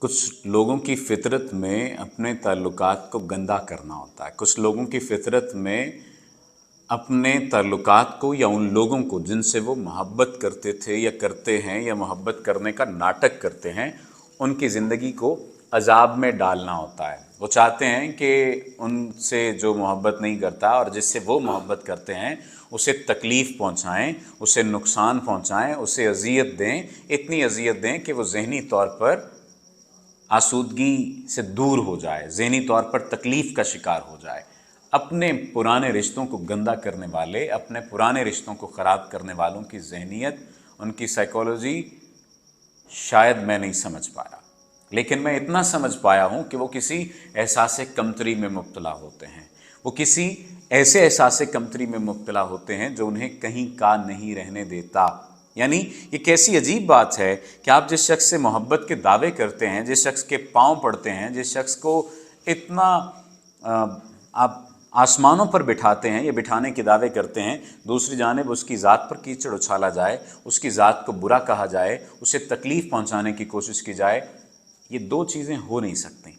कुछ लोगों की फितरत में अपने ताल्लुकात को गंदा करना होता है। कुछ लोगों की फितरत में अपने ताल्लुकात को या उन लोगों को जिनसे वो मोहब्बत करते थे या करते हैं या मोहब्बत करने का नाटक करते हैं, उनकी ज़िंदगी को अजाब में डालना होता है। वो चाहते हैं कि उनसे जो मोहब्बत नहीं करता और जिससे वो मोहब्बत करते हैं उसे तकलीफ़ पहुंचाएं, उसे नुकसान पहुंचाएं, उसे अज़ियत दें, इतनी अज़ियत दें कि वो ज़हनी तौर पर आसूदगी से दूर हो जाए, ज़हनी तौर पर तकलीफ़ का शिकार हो जाए। अपने पुराने रिश्तों को गंदा करने वाले, अपने पुराने रिश्तों को ख़राब करने वालों की ज़हनियत, उनकी साइकोलॉजी शायद मैं नहीं समझ पाया, लेकिन मैं इतना समझ पाया हूँ कि वो किसी एहसास कमतरी में मुब्तला होते हैं। वो किसी ऐसे एहसास कमतरी में मुब्तला होते हैं जो उन्हें कहीं का नहीं रहने देता। यानी ये कैसी अजीब बात है कि आप जिस शख्स से मोहब्बत के दावे करते हैं, जिस शख्स के पाँव पड़ते हैं, जिस शख्स को इतना आप आसमानों पर बिठाते हैं या बिठाने के दावे करते हैं, दूसरी जानिब उसकी ज़ात पर कीचड़ उछाला जाए, उसकी ज़ात को बुरा कहा जाए, उसे तकलीफ़ पहुंचाने की कोशिश की जाए। ये दो चीज़ें हो नहीं सकती।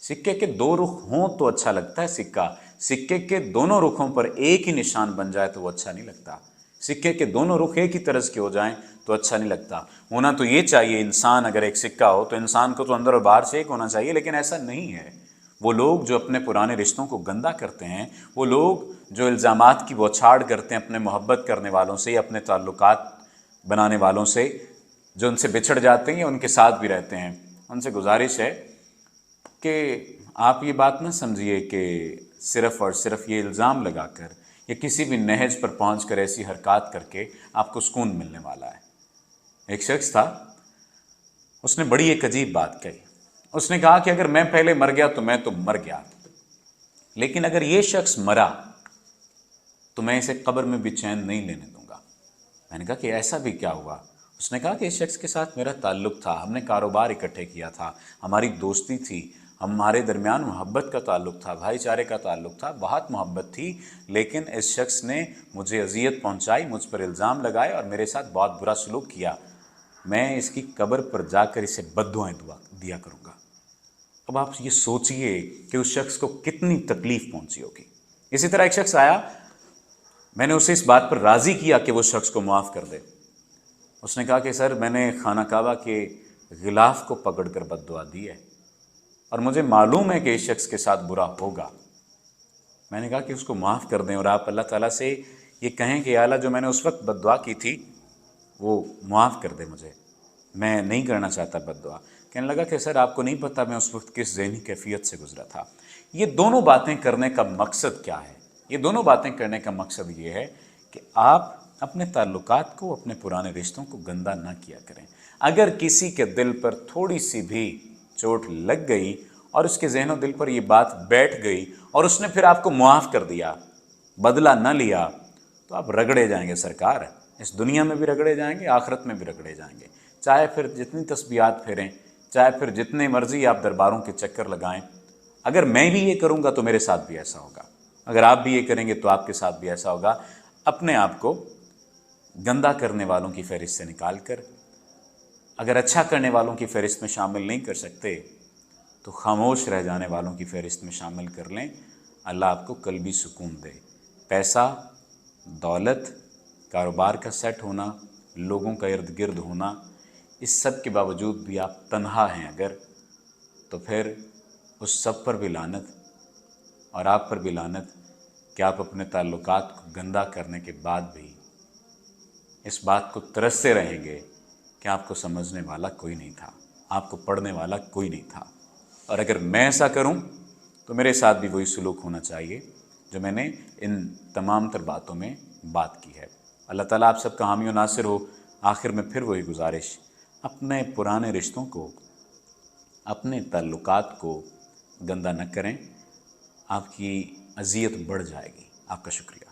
सिक्के के दो रुख हों तो अच्छा लगता है सिक्का, सिक्के के दोनों रुखों पर एक ही निशान बन जाए तो वो अच्छा नहीं लगता। सिक्के के दोनों रुख एक ही तरह के हो जाएं तो अच्छा नहीं लगता। होना तो ये चाहिए, इंसान अगर एक सिक्का हो तो इंसान को तो अंदर और बाहर से एक होना चाहिए, लेकिन ऐसा नहीं है। वो लोग जो अपने पुराने रिश्तों को गंदा करते हैं, वो लोग जो इल्ज़ामात की बौछार करते हैं अपने मोहब्बत करने वालों से, अपने ताल्लुकात बनाने वालों से, जो उनसे बिछड़ जाते हैं या उनके साथ भी रहते हैं, उनसे गुजारिश है कि आप ये बात ना समझिए कि सिर्फ़ और सिर्फ ये इल्ज़ाम लगाकर या किसी भी नहज पर पहुंचकर ऐसी हरकत करके आपको सुकून मिलने वाला है। एक शख्स था, उसने बड़ी एक अजीब बात कही। उसने कहा कि अगर मैं पहले मर गया तो मैं तो मर गया, लेकिन अगर ये शख्स मरा तो मैं इसे कब्र में भी चैन नहीं लेने दूंगा। मैंने कहा कि ऐसा भी क्या हुआ? उसने कहा कि इस शख्स के साथ मेरा ताल्लुक़ था, हमने कारोबार इकट्ठे किया था, हमारी दोस्ती थी, हमारे दरमियान मोहब्बत का ताल्लुक़ था, भाईचारे का ताल्लुक़ था, बहुत मोहब्बत थी, लेकिन इस शख्स ने मुझे अजियत पहुंचाई, मुझ पर इल्ज़ाम लगाए और मेरे साथ बहुत बुरा सलूक किया। मैं इसकी कब्र पर जाकर इसे बद्दुआएं दिया करूँगा। अब आप ये सोचिए कि उस शख्स को कितनी तकलीफ़ पहुंची होगी। इसी तरह एक शख्स आया, मैंने उसे इस बात पर राज़ी किया कि वो शख्स को माफ़ कर दे। उसने कहा कि सर, मैंने खाना काबा के गिलाफ को पकड़कर बद्दुआ दी है और मुझे मालूम है कि इस शख्स के साथ बुरा होगा। मैंने कहा कि उसको माफ़ कर दें और आप अल्लाह ताला से ये कहें कि या अल्लाह, जो मैंने उस वक्त बद्दुआ की थी वो माफ़ कर दे मुझे, मैं नहीं करना चाहता बद्दुआ। कहने लगा कि सर, आपको नहीं पता मैं उस वक्त किस ज़हनी कैफियत से गुजरा था। ये दोनों बातें करने का मकसद क्या है? ये दोनों बातें करने का मकसद ये है कि आप अपने ताल्लुकात को, अपने पुराने रिश्तों को गंदा ना किया करें। अगर किसी के दिल पर थोड़ी सी भी चोट लग गई और उसके ज़हन दिल पर ये बात बैठ गई और उसने फिर आपको मुआफ़ कर दिया, बदला न लिया, तो आप रगड़े जाएंगे सरकार। इस दुनिया में भी रगड़े जाएंगे, आखिरत में भी रगड़े जाएंगे। चाहे फिर जितनी तस्बीहात फेरें, चाहे फिर जितने मर्जी आप दरबारों के चक्कर लगाएं, अगर मैं भी ये करूँगा तो मेरे साथ भी ऐसा होगा, अगर आप भी ये करेंगे तो आपके साथ भी ऐसा होगा। अपने आप को गंदा करने वालों की फ़हरिस्त से निकाल कर अगर अच्छा करने वालों की फ़हरिस्त में शामिल नहीं कर सकते तो खामोश रह जाने वालों की फ़हरिस्त में शामिल कर लें। अल्लाह आपको कल्बी सुकून दे। पैसा, दौलत, कारोबार का सेट होना, लोगों का इर्द गिर्द होना, इस सब के बावजूद भी आप तन्हा हैं अगर, तो फिर उस सब पर भी लानत और आप पर भी लानत कि आप अपने ताल्लुकात को गंदा करने के बाद भी इस बात को तरसते रहेंगे कि आपको समझने वाला कोई नहीं था, आपको पढ़ने वाला कोई नहीं था। और अगर मैं ऐसा करूं तो मेरे साथ भी वही सलूक होना चाहिए जो मैंने इन तमाम तर बातों में बात की है। अल्लाह ताला आप सबका हामी और नासिर हो। आखिर में फिर वही गुजारिश, अपने पुराने रिश्तों को, अपने ताल्लुकात को गंदा न करें, आपकी अज़ियत बढ़ जाएगी। आपका शुक्रिया।